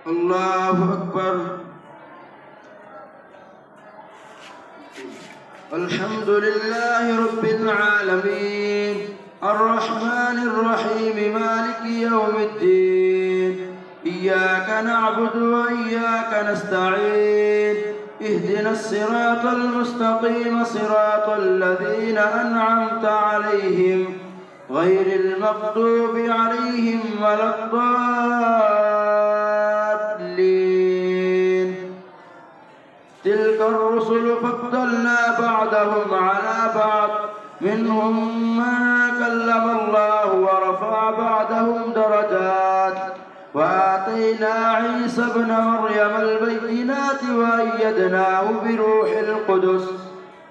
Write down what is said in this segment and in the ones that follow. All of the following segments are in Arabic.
الله أكبر. الحمد لله رب العالمين الرحمن الرحيم مالك يوم الدين. إياك نعبد وإياك نستعين. اهدنا الصراط المستقيم صراط الذين أنعمت عليهم غير المغضوب عليهم ولا الضالين. تلك الرسل فضلنا بعضهم على بعض منهم من كلم الله ورفع بعضهم درجات وآتينا عيسى ابن مريم البينات وأيدناه بروح القدس.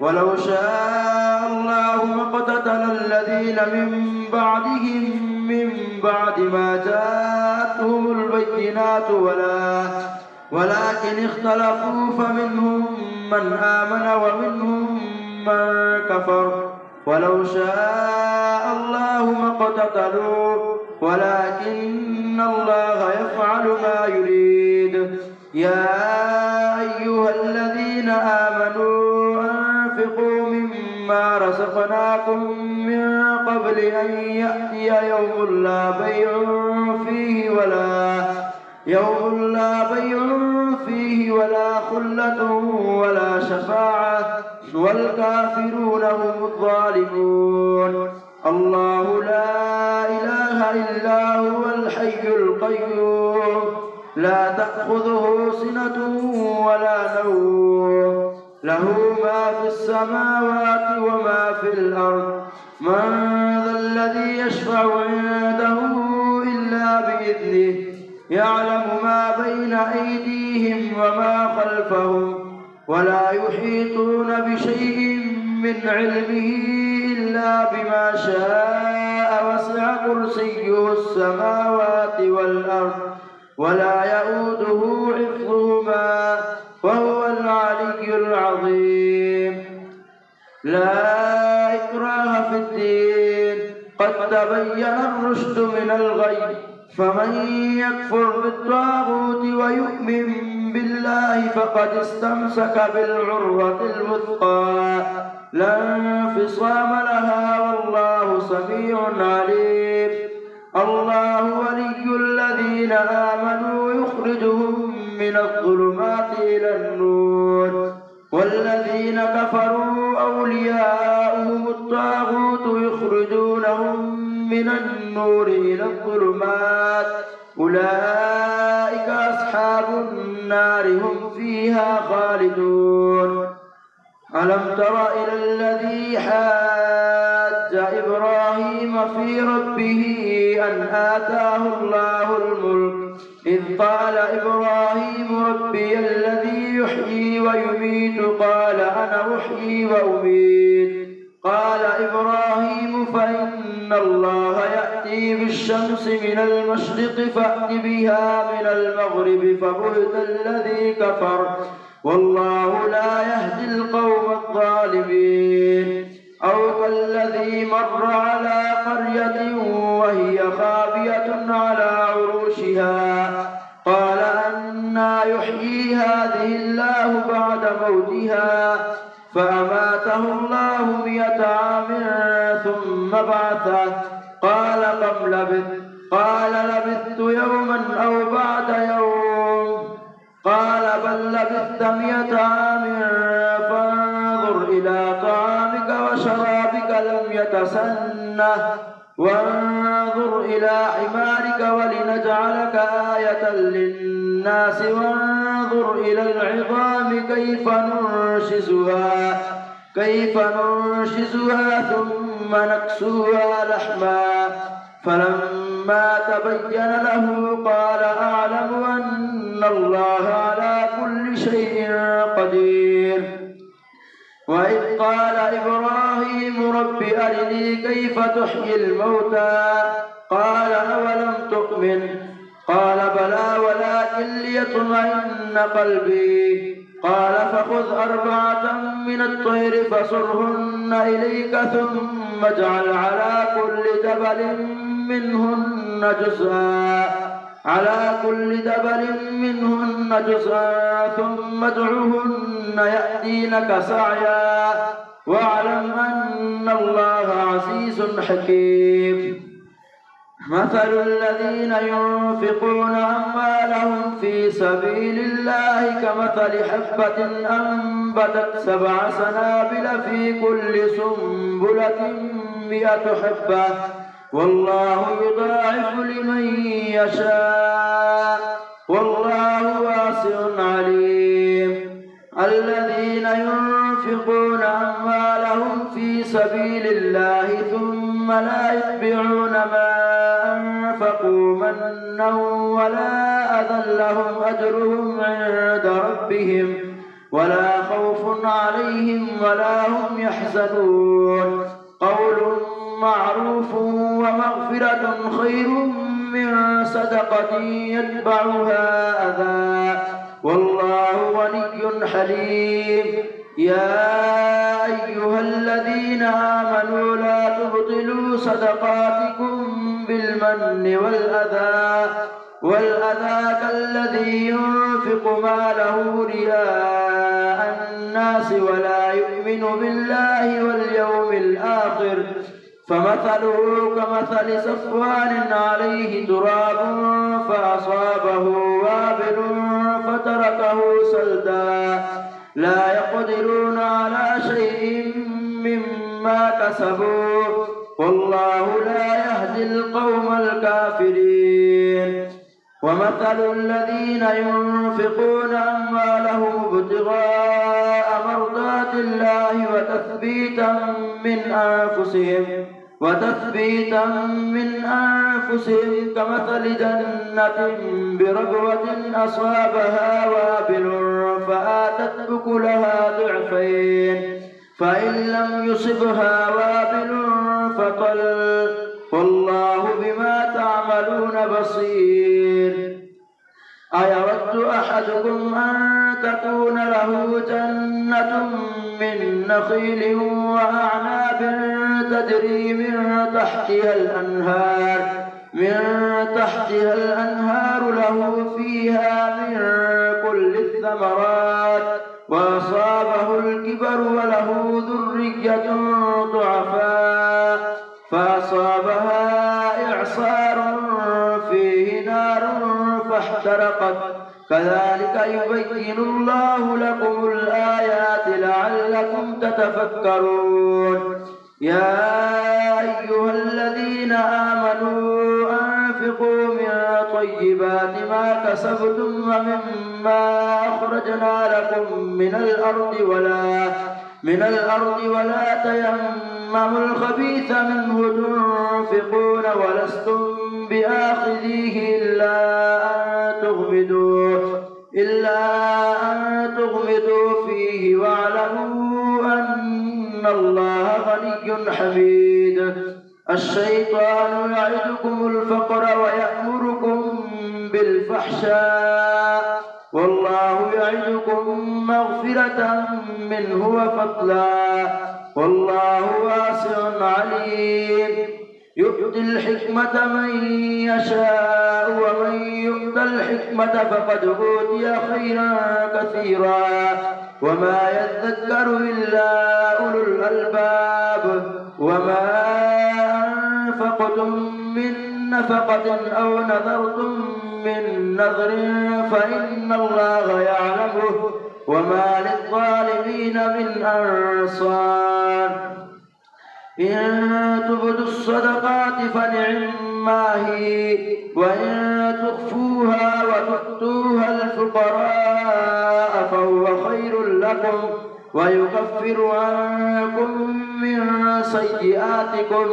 ولو شاء الله ما اقتتل الذين من بعدهم من بعد ما جاءتهم البينات ولكن اختلفوا فمنهم من آمن ومنهم من كفر. ولو شاء الله ما اقتتلوا ولكن الله يفعل ما يريد. يا أيها الذين آمنوا أنفقوا مما رزقناكم من قبل أن يأتي يوم لا بيع فيه ولا خلة ولا شفاعة والكافرون هم الظالمون. الله لا إله إلا هو الحي القيوم لا تأخذه سنة ولا نوم له ما في السماوات وما في الأرض. من ذا الذي يشفع عنده إلا بإذنه يعلم ما بين أيديهم وما خلفهم ولا يحيطون بشيء من علمه إلا بما شاء. وسع كرسيه السماوات والأرض ولا يؤوده حفظهما وهو العلي العظيم. لا إكراه في الدين قد تبين الرشد من الغي. فمن يكفر بالطاغوت ويؤمن بالله فقد استمسك بالعروة الوثقى لا انفصام لها والله سميع عليم. الله ولي الذين آمنوا يخرجهم من الظلمات إلى النور والذين كفروا أولياؤهم الطاغوت يخرجونهم من النور إلى الظلمات أولئك أصحاب النار هم فيها خالدون. ألم تر إلى الذي حاج إبراهيم في ربه أن آتاه الله الملك إذ قال إبراهيم ربي الذي يحيي ويميت قال أنا أحيي وأميت. قال إبراهيم فإن الله يأتي بالشمس من المشرق فأت بها من المغرب فبهت الذي كفر والله لا يهدي القوم الظالمين. أو كالذي مر على قرية وهي خاوية على عروشها قال أنى يحيي هذه الله بعد موتها فأماته الله 100 عام ثم بعثه قال كم لبثت؟ قال لبثت يوما أو بعد يوم قال بل لبثت 100 عام فانظر إلى طعامك وشرابك لم يتسنه وانظر إلى حمارك ولنجعلك آية للناس وانظر إلى العظام كيف ننشزها ثم نكسوها لحما فلما تبين له قال أعلم أن الله على كل شيء قدير. وإذ قال إبراهيم رب أرني كيف تحيي الموتى قال أولم تؤمن قال بلى ولكن ليطمئن قلبي قال فخذ 4 من الطير فصرهن إليك ثم اجعل على كل جبل منهن جزءا على كل جبل منهن جزءا ثم ادعهن يأتينك سعيا واعلم أن الله عزيز حكيم. مثل الذين ينفقون أموالهم في سبيل الله كمثل حبة أنبتت 7 سنابل في كل سنبلة 100 حبة والله يضاعف لمن يشاء والله واسع عليم. الذين ينفقون أموالهم في سبيل الله ثم لا يتبعون ما أنفقوا منا ولا أذى لهم أجرهم عند ربهم ولا خوف عليهم ولا هم يحزنون. قول معروف ومغفرة خير من صدقة يتبعها أذى والله غني حليم. يا أيها الذين آمنوا لا تبطلوا صدقاتكم بالمن والأذى كالذي ينفق ماله رياء الناس ولا يؤمن بالله واليوم الآخر فمثله كمثل صفوان عليه تراب فأصابه وابل فتركه صلدا لا يقدرون على شيء مما كسبوا والله لا يهدي القوم الكافرين. ومثل الذين ينفقون أموالهم ابتغاء مرضات الله وتثبيتا من أنفسهم كمثل جنة بربوة أصابها وابل فآتت أكلها ضعفين فإن لم يصبها وابل فطل والله بما تعملون بصير. أيود أحدكم أن تكون له جنة من نخيل وأعناب تجري من تحتها الأنهار له فيها من كل الثمرات وأصابه الكبر وله ذرية ضعفاء فأصابها إعصار فيه نار فاحترقت كذلك يبين الله لكم الآيات لعلكم تتفكرون. يا أيها الذين آمنوا أنفقوا من طيبات ما كسبتم ومما أخرجنا لكم من الأرض ولا تيمموا الخبيث منه تنفقون ولستم بآخذيه إلا أن تغمدوا فيه واعلموا أن الله غني حميد. الشيطان يعدكم الفقر ويأمركم بالفحشاء والله يعدكم مغفرة منه وفضلا والله واسع عليم. يؤتي الحكمة من يشاء ومن يؤت الحكمة فقد أوتي خيرا كثيرا وما يذكر إلا أولو الألباب. وما أنفقتم من نفقة أو نذرتم من نذر فإن الله يعلمه وما للظالمين من أنصار. إن تبدوا الصدقات فنعما هي وإن تخفوها وتؤتوها الفقراء فهو خير لكم ويكفر عنكم من سيئاتكم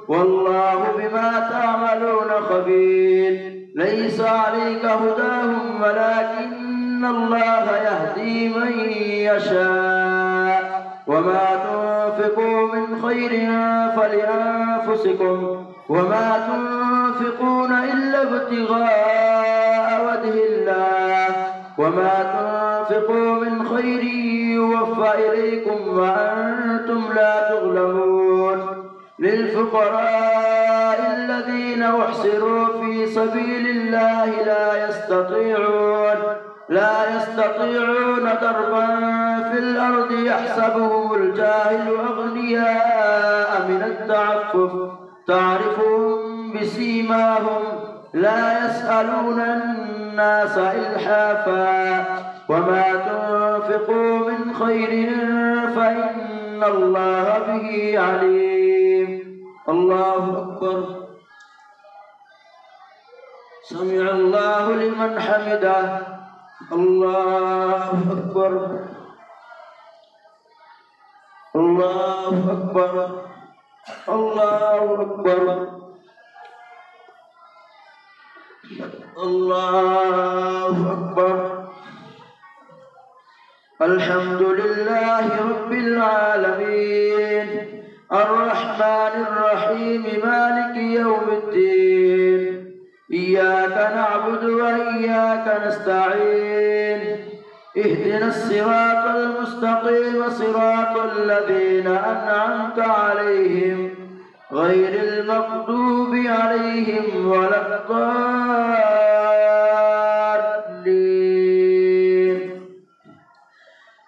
والله بما تعملون خبير. ليس عليك هداهم ولكن الله يهدي من يشاء وما تنفقوا من خير فلأنفسكم وما تنفقون إلا ابتغاء وجه الله وما تنفقوا من خير يوفى إليكم وأنتم لا تظلمون. للفقراء الذين أحصروا في سبيل الله لا يستطيعون ضربا في الأرض يحسبهم الجاهل أغنياء من التعفف تعرفهم بسيماهم لا يسألون الناس إلحافا وما تنفقوا من خير فإن الله به عليم. الله أكبر. سمع الله لمن حمده. الله أكبر. الله أكبر. الله أكبر. الله أكبر. الحمد لله رب العالمين الرحمن الرحيم مالك يوم الدين إياك نعبد وإياك نستعين اهدنا الصراط المستقيم صراط الذين أنعمت عليهم غير المغضوب عليهم ولا الضالين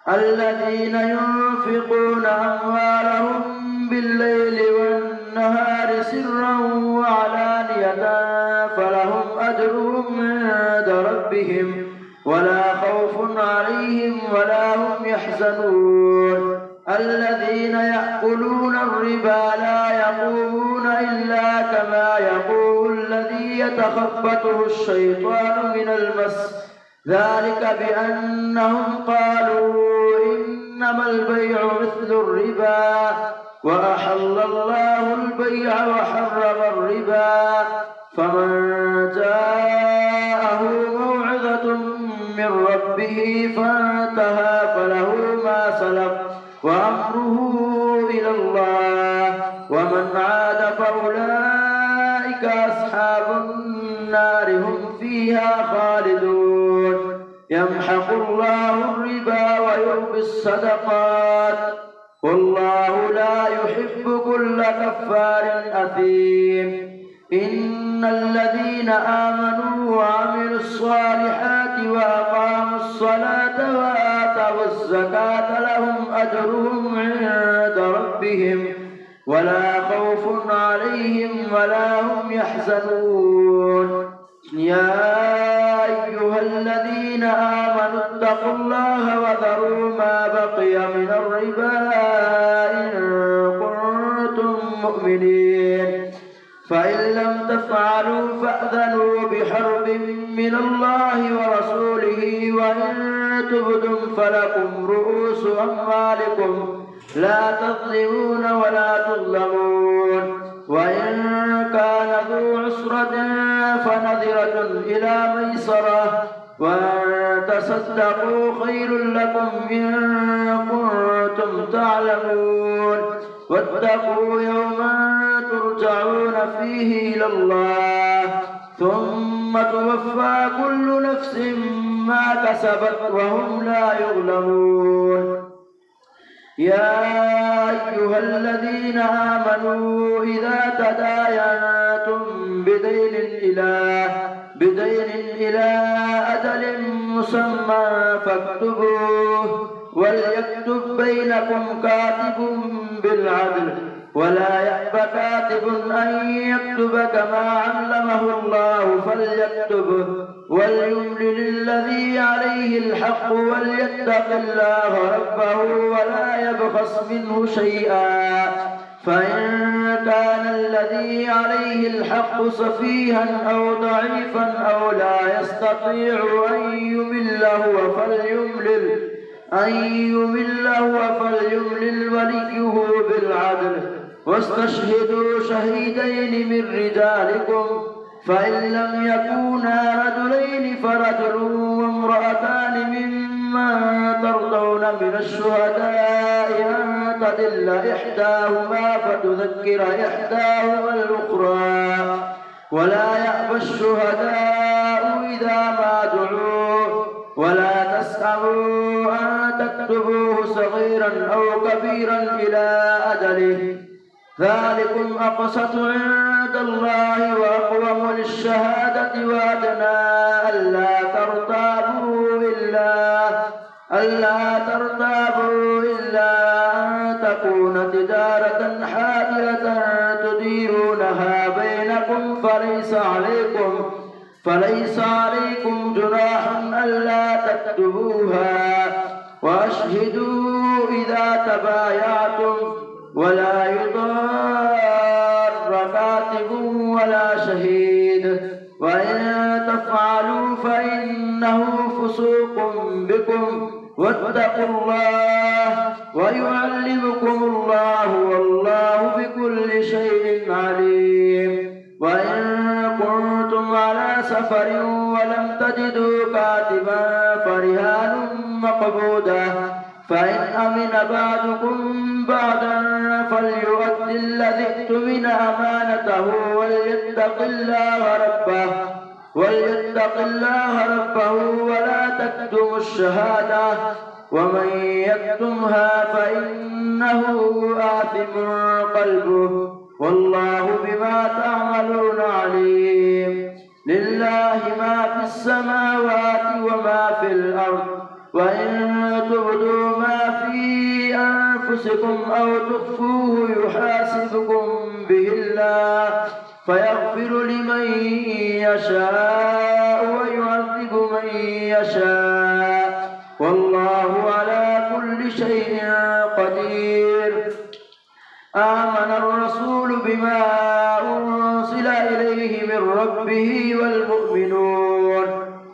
الذين ينفقون أموالهم بالليل والنهار سرا وعلانية فلهم أجرهم عند ربهم ولا خوف عليهم ولا هم يحزنون الذين يأكلون الربا لا يقومون إلا كما يقول الذي يتخبطه الشيطان من المس ذلك بأنهم قالوا إنما البيع مثل الربا وأحل الله البيع وحرم الربا فمن جاءه موعظة من ربه فانتهى فله ما سلف وأمره إلى الله ومن عاد فأولئك أصحاب النار هم فيها خالدون يمحق الله الربا ويربي الصدقات والله لا يحب كل كفار أثيم. إن الذين آمنوا وعملوا الصالحات وأقاموا الصلاة وآتوا الزكاة لهم أجرهم عند ربهم ولا خوف عليهم ولا هم يحزنون. يا أيها الذين آمنوا اتقوا الله وذروا ما بقي من الربا إن كنتم مؤمنين فإن لم تفعلوا فأذنوا بحرب من الله ورسوله وإن تبدم فلكم رؤوس أموالكم لا تظلمون ولا تظلمون وإن كان ذو عسرة فنظرة إلى ميسرة وأن تصدقوا خير لكم إن كنتم تعلمون واتقوا يوما ترجعون فيه إلى الله ثم توفى كل نفس ما كسبت وهم لا يظلمون. يا أيها الذين آمنوا إذا تداينتم بدين إلى أجل مسمى فاكتبوه وليكتب بينكم كاتب بالعدل ولا يأبى كاتب أن يكتب كما علمه الله فليكتبه وليملل الذي عليه الحق وليتق الله ربه ولا يبخس منه شيئا فإن كان الذي عليه الحق سفيها أو ضعيفا أو لا يستطيع أن يمل هو فليملل وليه بالعدل واستشهدوا شهيدين من رجالكم فإن لم يكونا رجلين فرجل وامرأتان ممن ترضون من الشهداء أن تضل إحداهما فتذكر إحداهما الأخرى ولا يأبى الشهداء إذا ما دعوا ولا تسأموا أن تكتبوه صغيرا أو كبيرا إلى أجله ذلكم أقسط عند الله وأقوم للشهادة وأدنى ألا ترتابوا إلا أن تكون تجارة حاضرة تديرونها بينكم فليس عليكم جناح ألا تكتبوها وأشهدوا إذا تبايعتم ولا يضار كاتب ولا شهيد وإن تفعلوا فإنه فسوق بكم واتقوا الله ويعلمكم الله والله بكل شيء عليم. وإن كنتم على سفر ولم تجدوا كاتبا فرهان مقبوضة فإن أمن بعضكم بعضا فليؤد الذي اؤتمن أمانته وليتق الله ربه ولا تكتموا الشهادة ومن يكتمها فإنه آثم قلبه والله بما تعملون عليم. لله ما في السماوات وما في الأرض وإن تبدوا ما في أنفسكم أو تخفوه يحاسبكم به الله فيغفر لمن يشاء ويعذب من يشاء والله على كل شيء قدير. آمن الرسول بما أنزل إليه من ربه والمؤمنون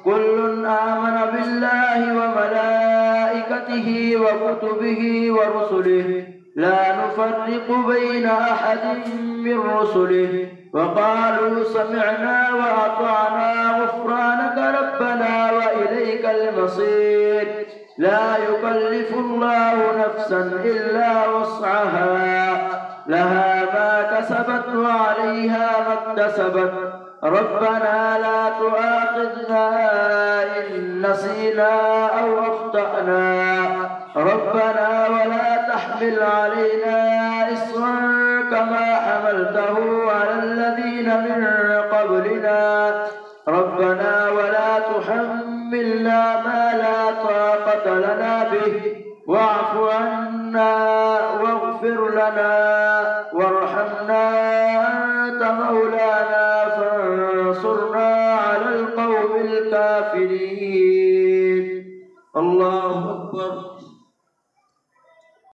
كل آمن بالله وملائكته وكتبه ورسله لا نفرق بين أحد من رسله وقالوا سمعنا وأطعنا غفرانك ربنا وإليك المصير. لا يكلف الله نفسا إلا وسعها لها ما كسبت وعليها ما اكتسبت ربنا لا تؤاخذنا إن نسينا أو أخطأنا ربنا ولا تحمل علينا إصرا كما حملته على الذين من قبلنا ربنا ولا تحملنا ما لا طاقة لنا به واعف عنا واغفر لنا وارحمنا أنت مولانا فانصرنا على القوم الكافرين.